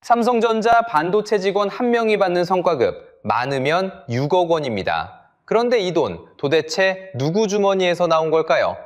삼성전자 반도체 직원 1명이 받는 성과급 많으면 6억 원입니다. 그런데 이 돈 도대체 누구 주머니에서 나온 걸까요?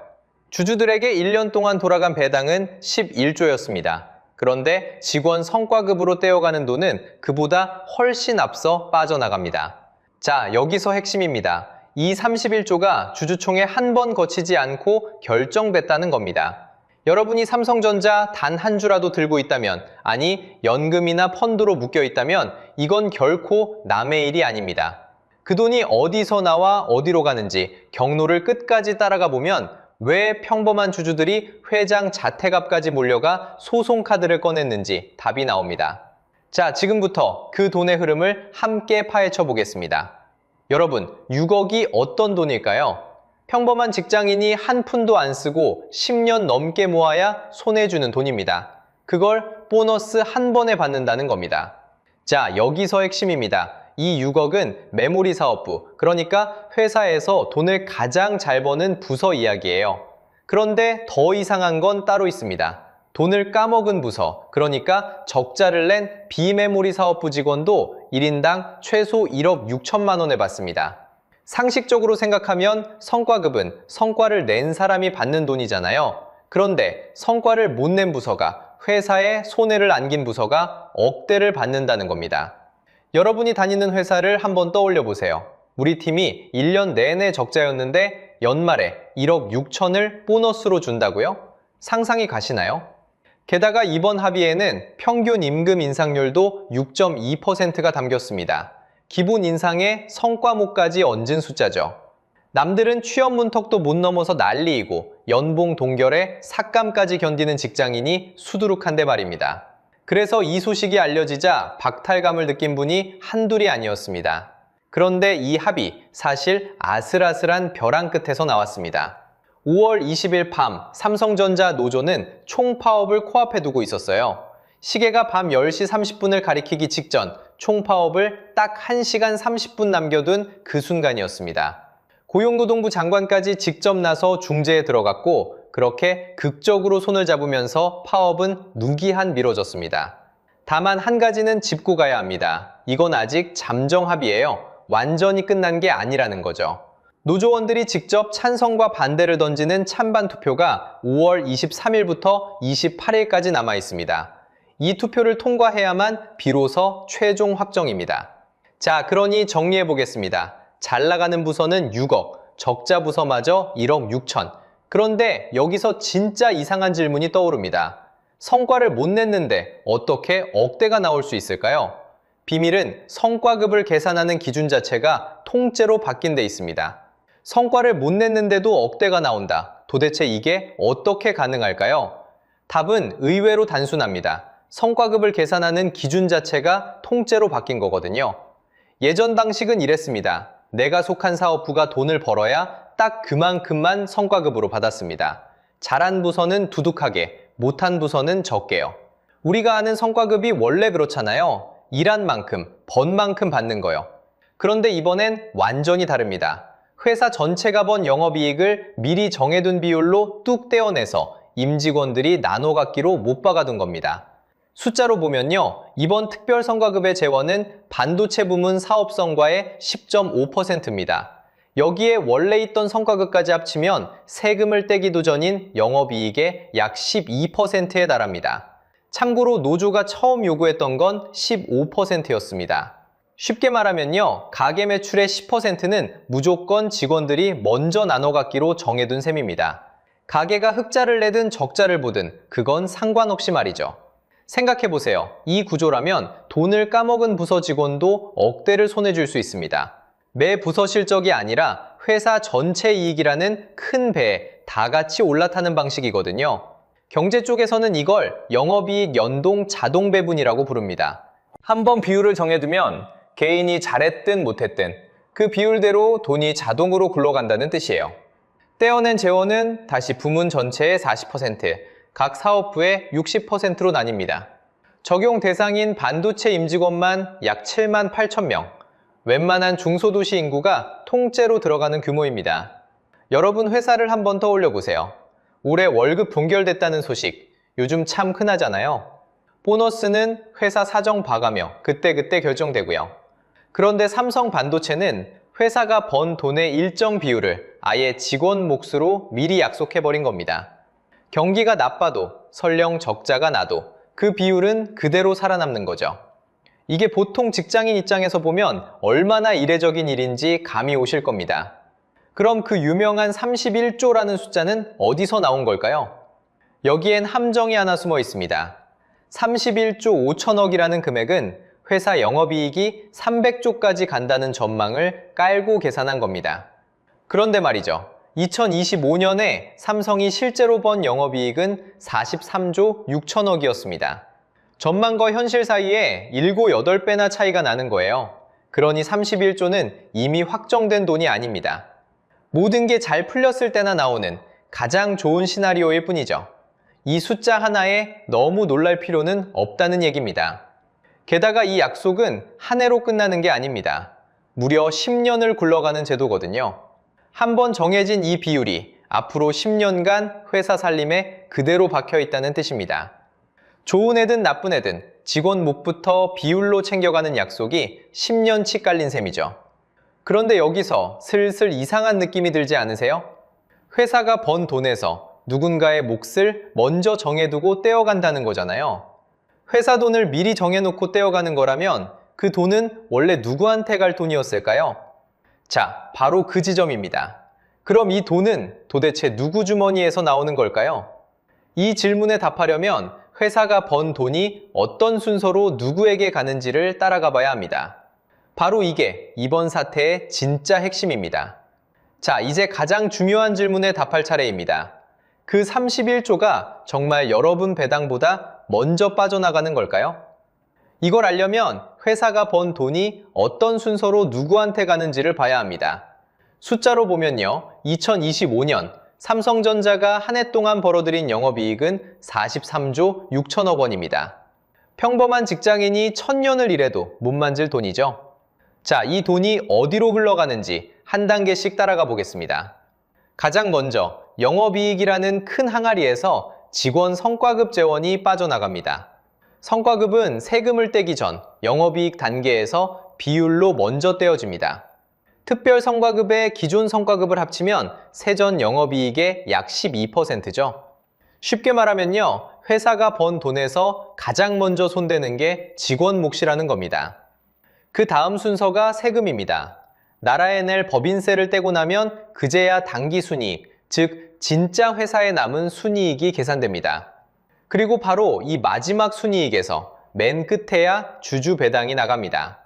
주주들에게 1년 동안 돌아간 배당은 11조였습니다. 그런데 직원 성과급으로 떼어가는 돈은 그보다 훨씬 앞서 빠져나갑니다. 자, 여기서 핵심입니다. 이 31조가 주주총회 한 번 거치지 않고 결정됐다는 겁니다. 여러분이 삼성전자 단 한 주라도 들고 있다면, 아니 연금이나 펀드로 묶여 있다면 이건 결코 남의 일이 아닙니다. 그 돈이 어디서 나와 어디로 가는지 경로를 끝까지 따라가 보면 왜 평범한 주주들이 회장 자택 앞까지 몰려가 소송카드를 꺼냈는지 답이 나옵니다. 자, 지금부터 그 돈의 흐름을 함께 파헤쳐 보겠습니다. 여러분, 6억이 어떤 돈일까요? 평범한 직장인이 한 푼도 안 쓰고 10년 넘게 모아야 손해주는 돈입니다. 그걸 보너스 한 번에 받는다는 겁니다. 자, 여기서 핵심입니다. 이 6억은 메모리 사업부, 그러니까 회사에서 돈을 가장 잘 버는 부서 이야기예요. 그런데 더 이상한 건 따로 있습니다. 돈을 까먹은 부서, 그러니까 적자를 낸 비메모리 사업부 직원도 1인당 최소 1억 6천만 원을 받습니다. 상식적으로 생각하면 성과급은 성과를 낸 사람이 받는 돈이잖아요. 그런데 성과를 못 낸 부서가, 회사에 손해를 안긴 부서가 억대를 받는다는 겁니다. 여러분이 다니는 회사를 한번 떠올려 보세요. 우리 팀이 1년 내내 적자였는데 연말에 1억 6천을 보너스로 준다고요? 상상이 가시나요? 게다가 이번 합의에는 평균 임금 인상률도 6.2%가 담겼습니다. 기본 인상에 성과목까지 얹은 숫자죠. 남들은 취업 문턱도 못 넘어서 난리이고 연봉 동결에 삭감까지 견디는 직장인이 수두룩한데 말입니다. 그래서 이 소식이 알려지자 박탈감을 느낀 분이 한둘이 아니었습니다. 그런데 이 합의 사실 아슬아슬한 벼랑 끝에서 나왔습니다. 5월 20일 밤 삼성전자 노조는 총파업을 코앞에 두고 있었어요. 시계가 밤 10시 30분을 가리키기 직전 총파업을 딱 1시간 30분 남겨둔 그 순간이었습니다. 고용노동부 장관까지 직접 나서 중재에 들어갔고 그렇게 극적으로 손을 잡으면서 파업은 무기한 미뤄졌습니다. 다만 한 가지는 짚고 가야 합니다. 이건 아직 잠정 합의예요. 완전히 끝난 게 아니라는 거죠. 노조원들이 직접 찬성과 반대를 던지는 찬반 투표가 5월 23일부터 28일까지 남아 있습니다. 이 투표를 통과해야만 비로소 최종 확정입니다. 자, 그러니 정리해 보겠습니다. 잘 나가는 부서는 6억, 적자 부서마저 1억 6천. 그런데 여기서 진짜 이상한 질문이 떠오릅니다. 성과를 못 냈는데 어떻게 억대가 나올 수 있을까요? 비밀은 성과급을 계산하는 기준 자체가 통째로 바뀐 데 있습니다. 성과를 못 냈는데도 억대가 나온다. 도대체 이게 어떻게 가능할까요? 답은 의외로 단순합니다. 성과급을 계산하는 기준 자체가 통째로 바뀐 거거든요. 예전 방식은 이랬습니다. 내가 속한 사업부가 돈을 벌어야 딱 그만큼만 성과급으로 받았습니다. 잘한 부서는 두둑하게, 못한 부서는 적게요. 우리가 아는 성과급이 원래 그렇잖아요. 일한 만큼, 번 만큼 받는 거요. 그런데 이번엔 완전히 다릅니다. 회사 전체가 번 영업이익을 미리 정해둔 비율로 뚝 떼어내서 임직원들이 나눠 갖기로 못 박아둔 겁니다. 숫자로 보면요, 이번 특별성과급의 재원은 반도체 부문 사업성과의 10.5%입니다. 여기에 원래 있던 성과급까지 합치면 세금을 떼기도 전인 영업이익의 약 12%에 달합니다. 참고로 노조가 처음 요구했던 건 15%였습니다. 쉽게 말하면요, 가게 매출의 10%는 무조건 직원들이 먼저 나눠 갖기로 정해둔 셈입니다. 가게가 흑자를 내든 적자를 보든 그건 상관없이 말이죠. 생각해보세요. 이 구조라면 돈을 까먹은 부서 직원도 억대를 손해줄 수 있습니다. 매 부서 실적이 아니라 회사 전체 이익이라는 큰 배에 다 같이 올라타는 방식이거든요. 경제 쪽에서는 이걸 영업이익 연동 자동 배분이라고 부릅니다. 한번 비율을 정해두면 개인이 잘했든 못했든 그 비율대로 돈이 자동으로 굴러간다는 뜻이에요. 떼어낸 재원은 다시 부문 전체의 40%, 각 사업부의 60%로 나뉩니다. 적용 대상인 반도체 임직원만 약 7만 8천 명, 웬만한 중소도시 인구가 통째로 들어가는 규모입니다. 여러분 회사를 한번 떠올려 보세요. 올해 월급 동결됐다는 소식, 요즘 참 흔하잖아요. 보너스는 회사 사정 봐가며 그때그때 결정되고요. 그런데 삼성 반도체는 회사가 번 돈의 일정 비율을 아예 직원 몫으로 미리 약속해버린 겁니다. 경기가 나빠도 설령 적자가 나도 그 비율은 그대로 살아남는 거죠. 이게 보통 직장인 입장에서 보면 얼마나 이례적인 일인지 감이 오실 겁니다. 그럼 그 유명한 31조라는 숫자는 어디서 나온 걸까요? 여기엔 함정이 하나 숨어 있습니다. 31조 5천억이라는 금액은 회사 영업이익이 300조까지 간다는 전망을 깔고 계산한 겁니다. 그런데 말이죠. 2025년에 삼성이 실제로 번 영업이익은 43조 6천억이었습니다. 전망과 현실 사이에 7, 8배나 차이가 나는 거예요. 그러니 31조는 이미 확정된 돈이 아닙니다. 모든 게 잘 풀렸을 때나 나오는 가장 좋은 시나리오일 뿐이죠. 이 숫자 하나에 너무 놀랄 필요는 없다는 얘기입니다. 게다가 이 약속은 한 해로 끝나는 게 아닙니다. 무려 10년을 굴러가는 제도거든요. 한번 정해진 이 비율이 앞으로 10년간 회사 살림에 그대로 박혀 있다는 뜻입니다. 좋은 애든 나쁜 애든 직원 몫부터 비율로 챙겨가는 약속이 10년치 깔린 셈이죠. 그런데 여기서 슬슬 이상한 느낌이 들지 않으세요? 회사가 번 돈에서 누군가의 몫을 먼저 정해두고 떼어간다는 거잖아요. 회사 돈을 미리 정해놓고 떼어가는 거라면 그 돈은 원래 누구한테 갈 돈이었을까요? 자, 바로 그 지점입니다. 그럼 이 돈은 도대체 누구 주머니에서 나오는 걸까요? 이 질문에 답하려면 회사가 번 돈이 어떤 순서로 누구에게 가는지를 따라가 봐야 합니다. 바로 이게 이번 사태의 진짜 핵심입니다. 자, 이제 가장 중요한 질문에 답할 차례입니다. 그 31조가 정말 여러분 배당보다 먼저 빠져나가는 걸까요? 이걸 알려면 회사가 번 돈이 어떤 순서로 누구한테 가는지를 봐야 합니다. 숫자로 보면요, 2025년 삼성전자가 한 해 동안 벌어들인 영업이익은 43조 6천억 원입니다. 평범한 직장인이 1000년을 일해도 못 만질 돈이죠. 자, 이 돈이 어디로 흘러가는지 한 단계씩 따라가 보겠습니다. 가장 먼저 영업이익이라는 큰 항아리에서 직원 성과급 재원이 빠져나갑니다. 성과급은 세금을 떼기 전 영업이익 단계에서 비율로 먼저 떼어집니다. 특별 성과급에 기존 성과급을 합치면 세전 영업이익의 약 12%죠. 쉽게 말하면요, 회사가 번 돈에서 가장 먼저 손대는 게 직원 몫이라는 겁니다. 그 다음 순서가 세금입니다. 나라에 낼 법인세를 떼고 나면 그제야 당기순이익, 즉 진짜 회사에 남은 순이익이 계산됩니다. 그리고 바로 이 마지막 순이익에서 맨 끝에야 주주 배당이 나갑니다.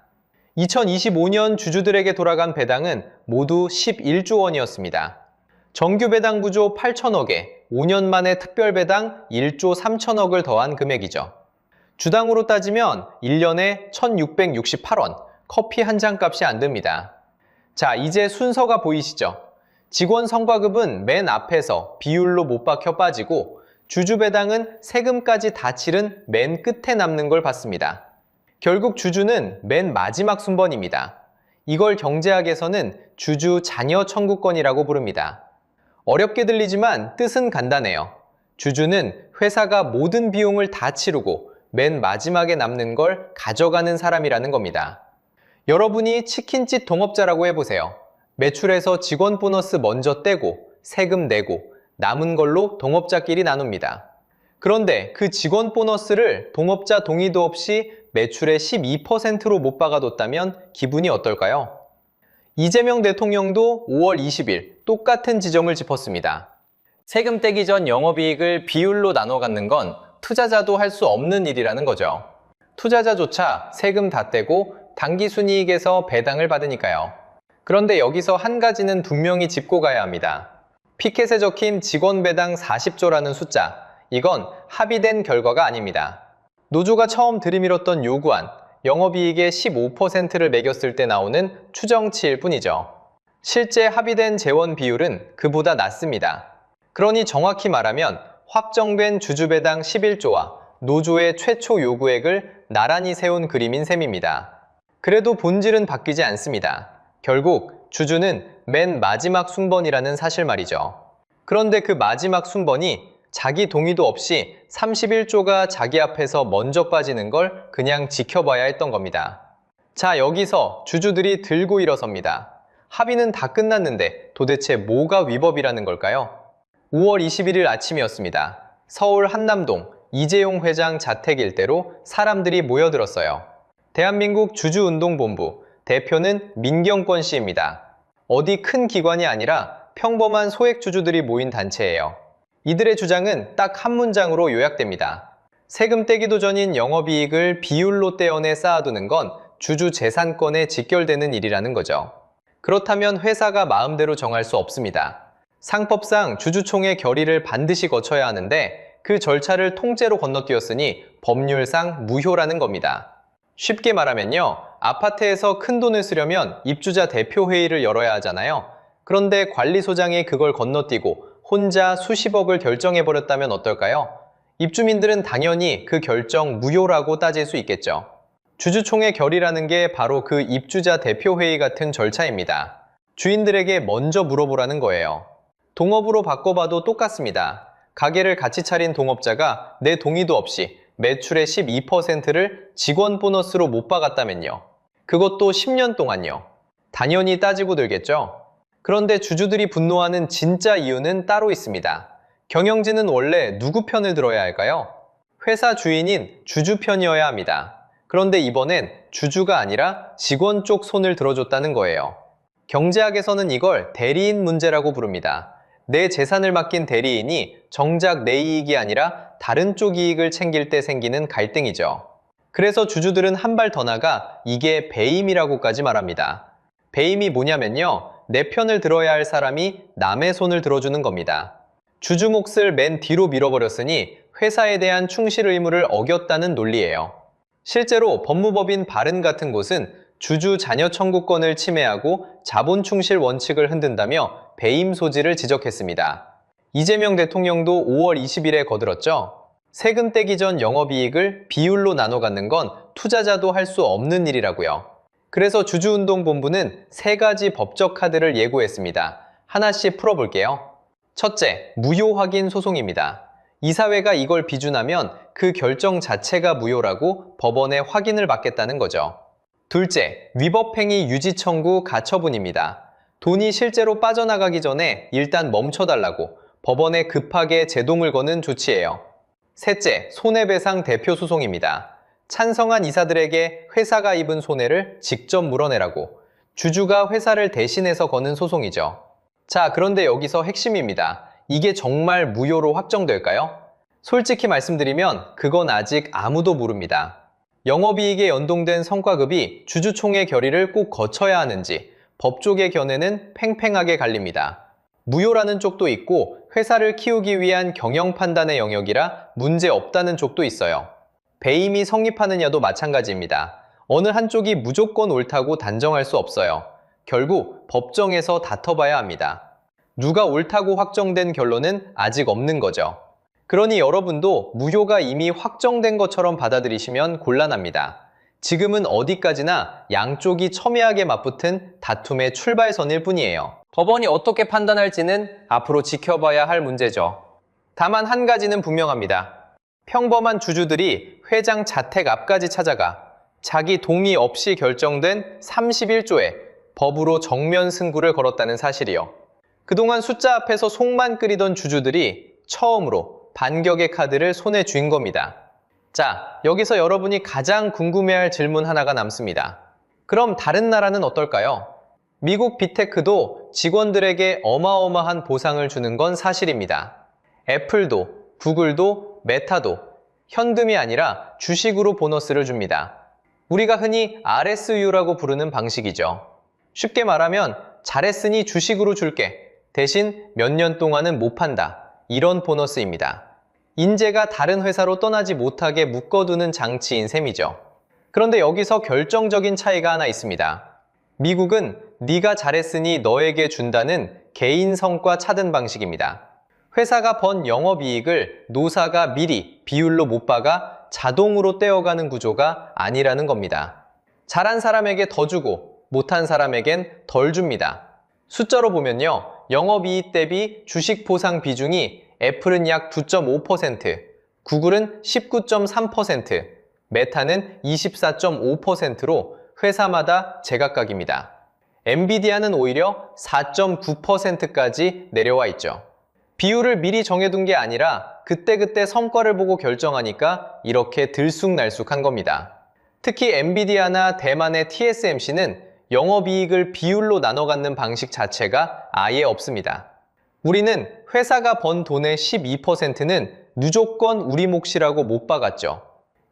2025년 주주들에게 돌아간 배당은 모두 11조 원이었습니다. 정규 배당 구조 8천억에 5년 만에 특별 배당 1조 3천억을 더한 금액이죠. 주당으로 따지면 1년에 1,668원, 커피 한 잔 값이 안 듭니다. 자, 이제 순서가 보이시죠? 직원 성과급은 맨 앞에서 비율로 못 박혀 빠지고 주주 배당은 세금까지 다 치른 맨 끝에 남는 걸 봤습니다. 결국 주주는 맨 마지막 순번입니다. 이걸 경제학에서는 주주 잔여 청구권이라고 부릅니다. 어렵게 들리지만 뜻은 간단해요. 주주는 회사가 모든 비용을 다 치르고 맨 마지막에 남는 걸 가져가는 사람이라는 겁니다. 여러분이 치킨집 동업자라고 해보세요. 매출에서 직원 보너스 먼저 떼고 세금 내고 남은 걸로 동업자끼리 나눕니다. 그런데 그 직원 보너스를 동업자 동의도 없이 매출의 12%로 못 박아뒀다면 기분이 어떨까요? 이재명 대통령도 5월 20일 똑같은 지점을 짚었습니다. 세금 떼기 전 영업이익을 비율로 나눠 갖는 건 투자자도 할 수 없는 일이라는 거죠. 투자자조차 세금 다 떼고 당기순이익에서 배당을 받으니까요. 그런데 여기서 한 가지는 분명히 짚고 가야 합니다. 피켓에 적힌 직원 배당 40조라는 숫자, 이건 합의된 결과가 아닙니다. 노조가 처음 들이밀었던 요구안, 영업이익의 15%를 매겼을 때 나오는 추정치일 뿐이죠. 실제 합의된 재원 비율은 그보다 낮습니다. 그러니 정확히 말하면 확정된 주주배당 11조와 노조의 최초 요구액을 나란히 세운 그림인 셈입니다. 그래도 본질은 바뀌지 않습니다. 결국 주주는 맨 마지막 순번이라는 사실 말이죠. 그런데 그 마지막 순번이 자기 동의도 없이 31조가 자기 앞에서 먼저 빠지는 걸 그냥 지켜봐야 했던 겁니다. 자, 여기서 주주들이 들고 일어섭니다. 합의는 다 끝났는데 도대체 뭐가 위법이라는 걸까요? 5월 21일 아침이었습니다. 서울 한남동 이재용 회장 자택 일대로 사람들이 모여들었어요. 대한민국 주주운동본부 대표는 민경권 씨입니다. 어디 큰 기관이 아니라 평범한 소액 주주들이 모인 단체예요. 이들의 주장은 딱 한 문장으로 요약됩니다. 세금 떼기도 전인 영업이익을 비율로 떼어내 쌓아두는 건 주주 재산권에 직결되는 일이라는 거죠. 그렇다면 회사가 마음대로 정할 수 없습니다. 상법상 주주총회 결의를 반드시 거쳐야 하는데 그 절차를 통째로 건너뛰었으니 법률상 무효라는 겁니다. 쉽게 말하면요, 아파트에서 큰 돈을 쓰려면 입주자 대표회의를 열어야 하잖아요. 그런데 관리소장이 그걸 건너뛰고 혼자 수십억을 결정해버렸다면 어떨까요? 입주민들은 당연히 그 결정 무효라고 따질 수 있겠죠. 주주총회 결의라는 게 바로 그 입주자 대표회의 같은 절차입니다. 주인들에게 먼저 물어보라는 거예요. 동업으로 바꿔봐도 똑같습니다. 가게를 같이 차린 동업자가 내 동의도 없이 매출의 12%를 직원 보너스로 못 박았다면요. 그것도 10년 동안요. 당연히 따지고 들겠죠. 그런데 주주들이 분노하는 진짜 이유는 따로 있습니다. 경영진은 원래 누구 편을 들어야 할까요? 회사 주인인 주주 편이어야 합니다. 그런데 이번엔 주주가 아니라 직원 쪽 손을 들어줬다는 거예요. 경제학에서는 이걸 대리인 문제라고 부릅니다. 내 재산을 맡긴 대리인이 정작 내 이익이 아니라 다른 쪽 이익을 챙길 때 생기는 갈등이죠. 그래서 주주들은 한 발 더 나가 이게 배임이라고까지 말합니다. 배임이 뭐냐면요, 내 편을 들어야 할 사람이 남의 손을 들어주는 겁니다. 주주 몫을 맨 뒤로 밀어버렸으니 회사에 대한 충실 의무를 어겼다는 논리예요. 실제로 법무법인 바른 같은 곳은 주주 자녀 청구권을 침해하고 자본 충실 원칙을 흔든다며 배임 소지를 지적했습니다. 이재명 대통령도 5월 20일에 거들었죠. 세금 떼기 전 영업이익을 비율로 나눠 갖는 건 투자자도 할 수 없는 일이라고요. 그래서 주주운동본부는 3가지 법적 카드를 예고했습니다. 하나씩 풀어볼게요. 첫째, 무효 확인 소송입니다. 이사회가 이걸 비준하면 그 결정 자체가 무효라고 법원에 확인을 받겠다는 거죠. 둘째, 위법행위 유지 청구 가처분입니다. 돈이 실제로 빠져나가기 전에 일단 멈춰달라고 법원에 급하게 제동을 거는 조치예요. 셋째, 손해배상 대표 소송입니다. 찬성한 이사들에게 회사가 입은 손해를 직접 물어내라고 주주가 회사를 대신해서 거는 소송이죠. 자, 그런데 여기서 핵심입니다. 이게 정말 무효로 확정될까요? 솔직히 말씀드리면 그건 아직 아무도 모릅니다. 영업이익에 연동된 성과급이 주주총회 결의를 꼭 거쳐야 하는지 법조계 견해는 팽팽하게 갈립니다. 무효라는 쪽도 있고 회사를 키우기 위한 경영 판단의 영역이라 문제 없다는 쪽도 있어요. 배임이 성립하느냐도 마찬가지입니다. 어느 한쪽이 무조건 옳다고 단정할 수 없어요. 결국 법정에서 다퉈봐야 합니다. 누가 옳다고 확정된 결론은 아직 없는 거죠. 그러니 여러분도 무효가 이미 확정된 것처럼 받아들이시면 곤란합니다. 지금은 어디까지나 양쪽이 첨예하게 맞붙은 다툼의 출발선일 뿐이에요. 법원이 어떻게 판단할지는 앞으로 지켜봐야 할 문제죠. 다만 한 가지는 분명합니다. 평범한 주주들이 회장 자택 앞까지 찾아가 자기 동의 없이 결정된 31조에 법으로 정면 승부를 걸었다는 사실이요. 그동안 숫자 앞에서 속만 끓이던 주주들이 처음으로 반격의 카드를 손에 쥔 겁니다. 자, 여기서 여러분이 가장 궁금해할 질문 하나가 남습니다. 그럼 다른 나라는 어떨까요? 미국 빅테크도 직원들에게 어마어마한 보상을 주는 건 사실입니다. 애플도, 구글도, 메타도 현금이 아니라 주식으로 보너스를 줍니다. 우리가 흔히 RSU라고 부르는 방식이죠. 쉽게 말하면 잘했으니 주식으로 줄게. 대신 몇 년 동안은 못 판다. 이런 보너스입니다. 인재가 다른 회사로 떠나지 못하게 묶어두는 장치인 셈이죠. 그런데 여기서 결정적인 차이가 하나 있습니다. 미국은 네가 잘했으니 너에게 준다는 개인 성과 차등 방식입니다. 회사가 번 영업이익을 노사가 미리 비율로 못 박아 자동으로 떼어가는 구조가 아니라는 겁니다. 잘한 사람에게 더 주고 못한 사람에겐 덜 줍니다. 숫자로 보면요, 영업이익 대비 주식 보상 비중이 애플은 약 9.5%, 구글은 19.3%, 메타는 24.5%로 회사마다 제각각입니다. 엔비디아는 오히려 4.9%까지 내려와 있죠. 비율을 미리 정해둔 게 아니라 그때그때 성과를 보고 결정하니까 이렇게 들쑥날쑥한 겁니다. 특히 엔비디아나 대만의 TSMC는 영업이익을 비율로 나눠 갖는 방식 자체가 아예 없습니다. 우리는 회사가 번 돈의 12%는 무조건 우리 몫이라고 못 박았죠.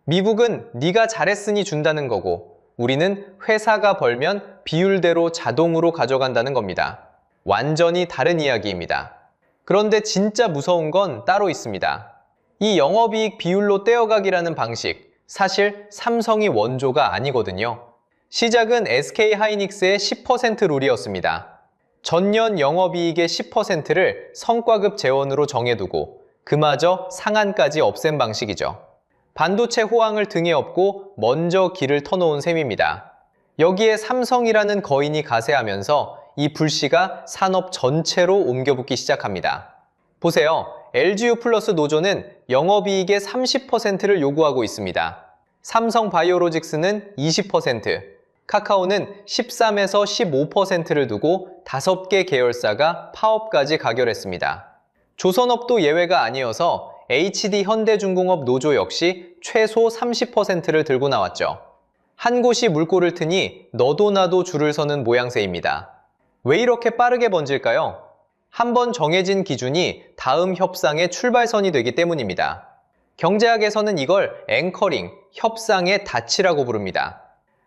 미국은 네가 잘했으니 준다는 거고 우리는 회사가 벌면 비율대로 자동으로 가져간다는 겁니다. 완전히 다른 이야기입니다. 그런데 진짜 무서운 건 따로 있습니다. 이 영업이익 비율로 떼어가기라는 방식, 사실 삼성이 원조가 아니거든요. 시작은 SK하이닉스의 10% 룰이었습니다. 전년 영업이익의 10%를 성과급 재원으로 정해두고 그마저 상한까지 없앤 방식이죠. 반도체 호황을 등에 업고 먼저 길을 터놓은 셈입니다. 여기에 삼성이라는 거인이 가세하면서 이 불씨가 산업 전체로 옮겨붙기 시작합니다. 보세요. LGU 플러스 노조는 영업이익의 30%를 요구하고 있습니다. 삼성바이오로직스는 20%, 카카오는 13에서 15%를 두고 5개 계열사가 파업까지 가결했습니다. 조선업도 예외가 아니어서 HD 현대중공업 노조 역시 최소 30%를 들고 나왔죠. 한 곳이 물꼬를 트니 너도 나도 줄을 서는 모양새입니다. 왜 이렇게 빠르게 번질까요? 한번 정해진 기준이 다음 협상의 출발선이 되기 때문입니다. 경제학에서는 이걸 앵커링, 협상의 닻이라고 부릅니다.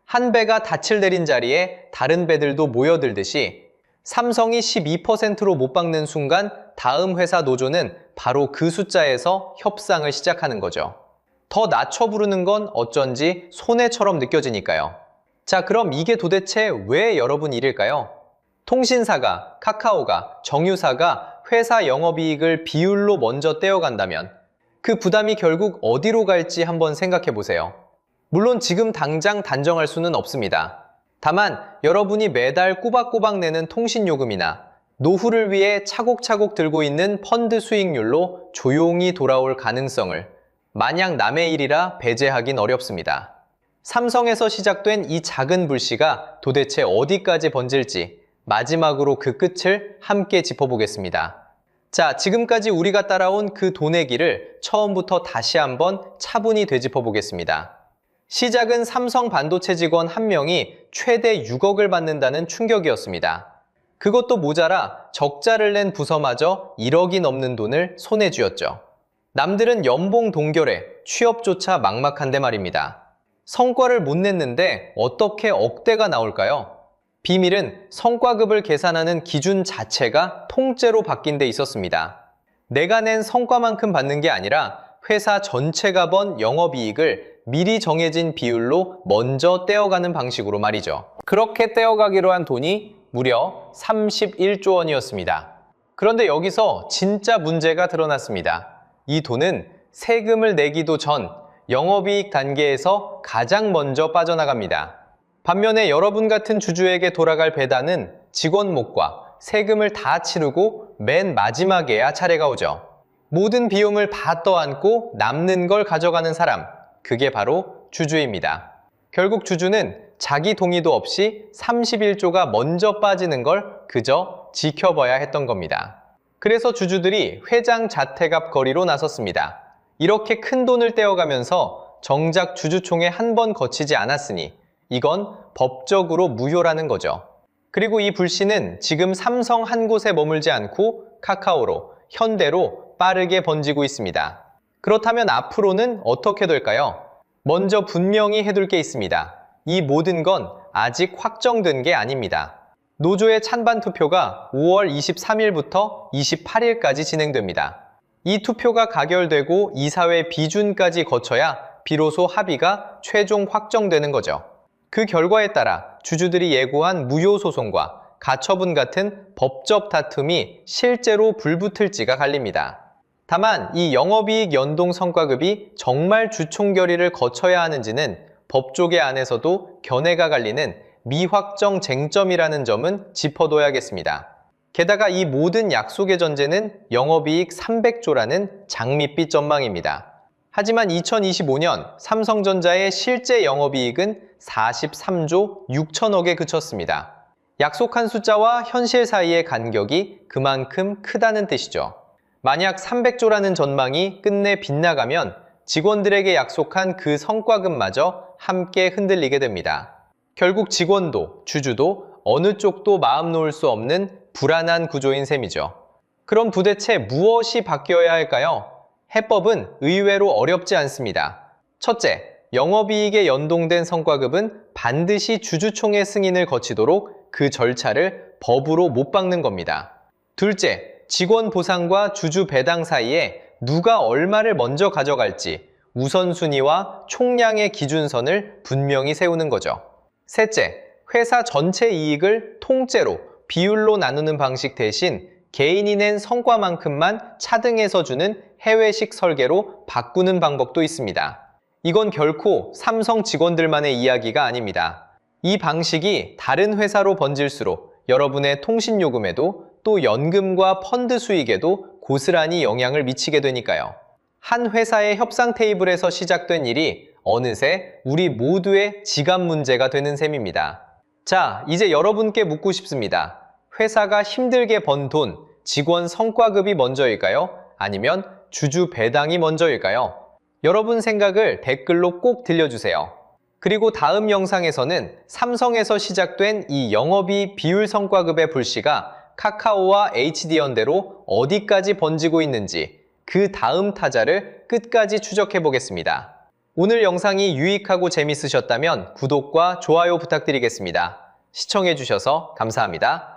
한 배가 닻을 내린 자리에 다른 배들도 모여들듯이 삼성이 12%로 못 박는 순간 다음 회사 노조는 바로 그 숫자에서 협상을 시작하는 거죠. 더 낮춰 부르는 건 어쩐지 손해처럼 느껴지니까요. 자, 그럼 이게 도대체 왜 여러분 일일까요? 통신사가, 카카오가, 정유사가 회사 영업이익을 비율로 먼저 떼어간다면 그 부담이 결국 어디로 갈지 한번 생각해 보세요. 물론 지금 당장 단정할 수는 없습니다. 다만 여러분이 매달 꼬박꼬박 내는 통신요금이나 노후를 위해 차곡차곡 들고 있는 펀드 수익률로 조용히 돌아올 가능성을 마냥 남의 일이라 배제하긴 어렵습니다. 삼성에서 시작된 이 작은 불씨가 도대체 어디까지 번질지 마지막으로 그 끝을 함께 짚어보겠습니다. 자, 지금까지 우리가 따라온 그 돈의 길을 처음부터 다시 한번 차분히 되짚어보겠습니다. 시작은 삼성 반도체 직원 한 명이 최대 6억을 받는다는 충격이었습니다. 그것도 모자라 적자를 낸 부서마저 1억이 넘는 돈을 손에 쥐었죠. 남들은 연봉 동결에 취업조차 막막한데 말입니다. 성과를 못 냈는데 어떻게 억대가 나올까요? 비밀은 성과급을 계산하는 기준 자체가 통째로 바뀐 데 있었습니다. 내가 낸 성과만큼 받는 게 아니라 회사 전체가 번 영업이익을 미리 정해진 비율로 먼저 떼어가는 방식으로 말이죠. 그렇게 떼어가기로 한 돈이 무려 31조 원이었습니다. 그런데 여기서 진짜 문제가 드러났습니다. 이 돈은 세금을 내기도 전 영업이익 단계에서 가장 먼저 빠져나갑니다. 반면에 여러분 같은 주주에게 돌아갈 배당은 직원 몫과 세금을 다 치르고 맨 마지막에야 차례가 오죠. 모든 비용을 다 떠안고 남는 걸 가져가는 사람, 그게 바로 주주입니다. 결국 주주는 자기 동의도 없이 31조가 먼저 빠지는 걸 그저 지켜봐야 했던 겁니다. 그래서 주주들이 회장 자택 앞 거리로 나섰습니다. 이렇게 큰 돈을 떼어가면서 정작 주주총회 한 번 거치지 않았으니 이건 법적으로 무효라는 거죠. 그리고 이 불씨는 지금 삼성 한 곳에 머물지 않고 카카오로, 현대로 빠르게 번지고 있습니다. 그렇다면 앞으로는 어떻게 될까요? 먼저 분명히 해둘 게 있습니다. 이 모든 건 아직 확정된 게 아닙니다. 노조의 찬반 투표가 5월 23일부터 28일까지 진행됩니다. 이 투표가 가결되고 이사회 비준까지 거쳐야 비로소 합의가 최종 확정되는 거죠. 그 결과에 따라 주주들이 예고한 무효소송과 가처분 같은 법적 다툼이 실제로 불붙을지가 갈립니다. 다만 이 영업이익 연동 성과급이 정말 주총결의를 거쳐야 하는지는 법조계 안에서도 견해가 갈리는 미확정 쟁점이라는 점은 짚어둬야겠습니다. 게다가 이 모든 약속의 전제는 영업이익 300조라는 장밋빛 전망입니다. 하지만 2025년 삼성전자의 실제 영업이익은 43조 6천억에 그쳤습니다. 약속한 숫자와 현실 사이의 간격이 그만큼 크다는 뜻이죠. 만약 300조라는 전망이 끝내 빗나가면 직원들에게 약속한 그 성과급마저 함께 흔들리게 됩니다. 결국 직원도 주주도 어느 쪽도 마음 놓을 수 없는 불안한 구조인 셈이죠. 그럼 도대체 무엇이 바뀌어야 할까요? 해법은 의외로 어렵지 않습니다. 첫째, 영업이익에 연동된 성과급은 반드시 주주총회 승인을 거치도록 그 절차를 법으로 못 박는 겁니다. 둘째, 직원 보상과 주주 배당 사이에 누가 얼마를 먼저 가져갈지 우선순위와 총량의 기준선을 분명히 세우는 거죠. 셋째, 회사 전체 이익을 통째로 비율로 나누는 방식 대신 개인이 낸 성과만큼만 차등해서 주는 해외식 설계로 바꾸는 방법도 있습니다. 이건 결코 삼성 직원들만의 이야기가 아닙니다. 이 방식이 다른 회사로 번질수록 여러분의 통신요금에도 또 연금과 펀드 수익에도 고스란히 영향을 미치게 되니까요. 한 회사의 협상 테이블에서 시작된 일이 어느새 우리 모두의 지갑 문제가 되는 셈입니다. 자, 이제 여러분께 묻고 싶습니다. 회사가 힘들게 번 돈, 직원 성과급이 먼저일까요? 아니면 주주 배당이 먼저일까요? 여러분 생각을 댓글로 꼭 들려주세요. 그리고 다음 영상에서는 삼성에서 시작된 이 영업이익 비율 성과급의 불씨가 카카오와 HD연대로 어디까지 번지고 있는지 그 다음 타자를 끝까지 추적해 보겠습니다. 오늘 영상이 유익하고 재밌으셨다면 구독과 좋아요 부탁드리겠습니다. 시청해 주셔서 감사합니다.